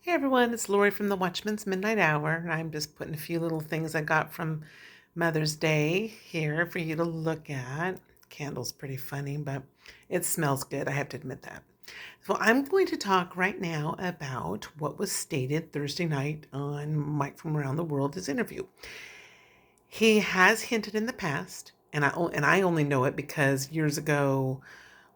Hey everyone, it's Lori from the Watchman's Midnight Hour. I'm just putting a few little things I got from Mother's Day here for you to look at. Candle's pretty funny, but it smells good, I have to admit that. So I'm going to talk right now about what was stated Thursday night on Mike from Around the World's interview. He has hinted in the past, and I only know it because years ago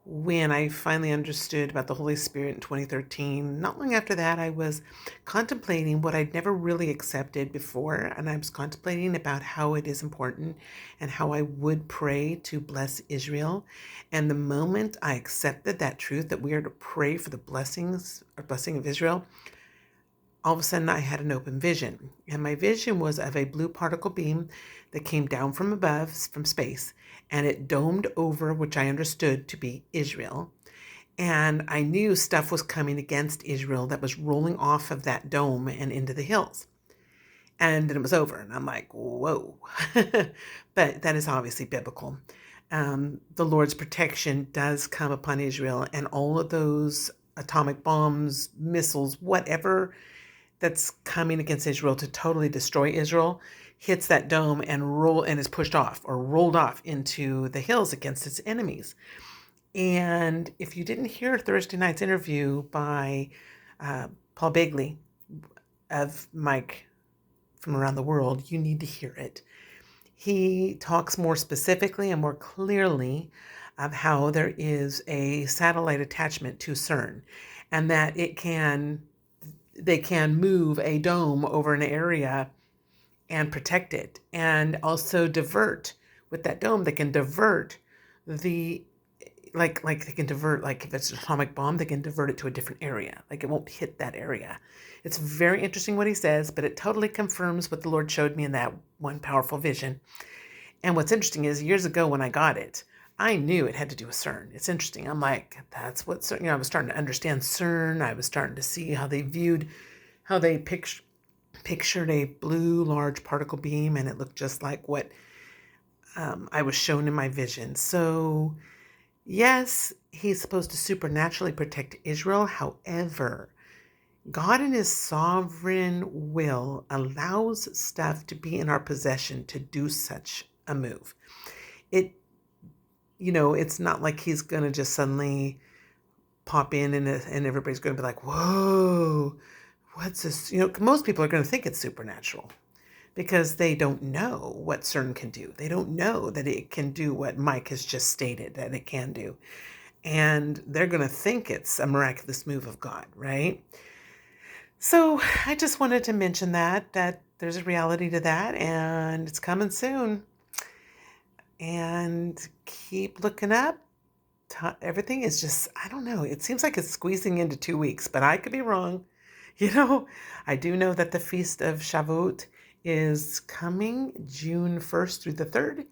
when I finally understood about the Holy Spirit in 2013, not long after that, I was contemplating what I'd never really accepted before. And I was contemplating about how it is important and how I would pray to bless Israel. And the moment I accepted that truth that we are to pray for the blessings or blessing of Israel, all of a sudden I had an open vision. And my vision was of a blue particle beam that came down from above, from space, and it domed over, which I understood to be Israel. And I knew stuff was coming against Israel that was rolling off of that dome and into the hills. And then it was over. And I'm like, whoa. But that is obviously biblical. The Lord's protection does come upon Israel, and all of those atomic bombs, missiles, whatever that's coming against Israel to totally destroy Israel hits that dome and is pushed off or rolled off into the hills against its enemies. And if you didn't hear Thursday night's interview by Paul Begley of Mike from Around the World, you need to hear it. He talks more specifically and more clearly of how there is a satellite attachment to Cern, and that they can move a dome over an area and protect it, and also divert with that dome. They can divert the like they can divert, like if it's an atomic bomb, they can divert it to a different area. Like it won't hit that area. It's very interesting what he says, but it totally confirms what the Lord showed me in that one powerful vision. And what's interesting is years ago when I got it, I knew it had to do with CERN. It's interesting. I'm like, that's what CERN, I was starting to understand CERN. I was starting to see how they pictured a blue large particle beam, and it looked just like what I was shown in my vision. So yes, he's supposed to supernaturally protect Israel. However, God in his sovereign will allows stuff to be in our possession to do such a move. It, it's not like he's going to just suddenly pop in and everybody's going to be like, whoa, what's this? Most people are going to think it's supernatural because they don't know what CERN can do. They don't know that it can do what Mike has just stated that it can do. And they're going to think it's a miraculous move of God, right? So I just wanted to mention that there's a reality to that, and it's coming soon. And keep looking up. Everything is just, I don't know. It seems like it's squeezing into 2 weeks, but I could be wrong. I do know that the Feast of Shavuot is coming June 1st through the 3rd.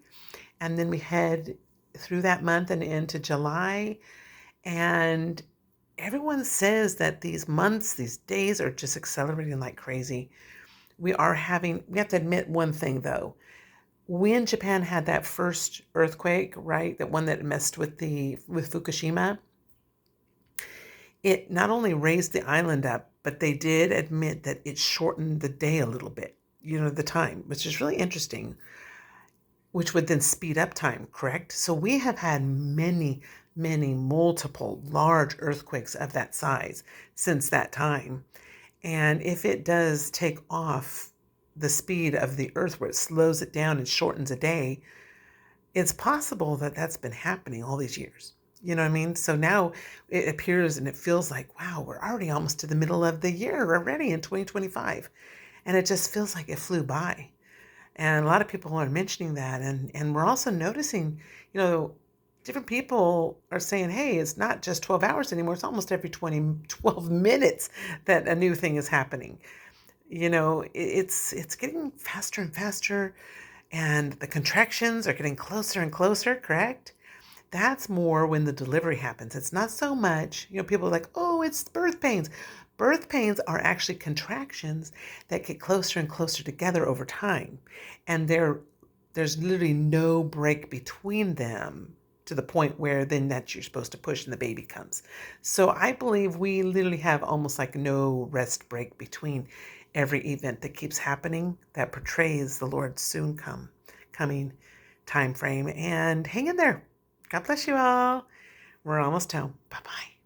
And then we head through that month and into July. And everyone says that these months, these days are just accelerating like crazy. We have to admit one thing though. When Japan had that first earthquake, right, that one that messed with Fukushima, it not only raised the island up, but they did admit that it shortened the day a little bit, the time, which is really interesting, which would then speed up time, correct? So we have had many, many multiple large earthquakes of that size since that time. And if it does take off the speed of the earth, where it slows it down and shortens a day, it's possible that that's been happening all these years. You know what I mean? So now it appears and it feels like, wow, we're already almost to the middle of the year already in 2025. And it just feels like it flew by. And a lot of people are mentioning that. And we're also noticing, different people are saying, hey, it's not just 12 hours anymore. It's almost every 12 minutes that a new thing is happening. It's getting faster and faster, and the contractions are getting closer and closer, correct? That's more when the delivery happens. It's not so much, people are like, oh, it's birth pains. Birth pains are actually contractions that get closer and closer together over time. And there's literally no break between them to the point where then that you're supposed to push and the baby comes. So I believe we literally have almost like no rest break between every event that keeps happening that portrays the Lord's coming time frame. And hang in there. God bless you all. We're almost home. Bye bye.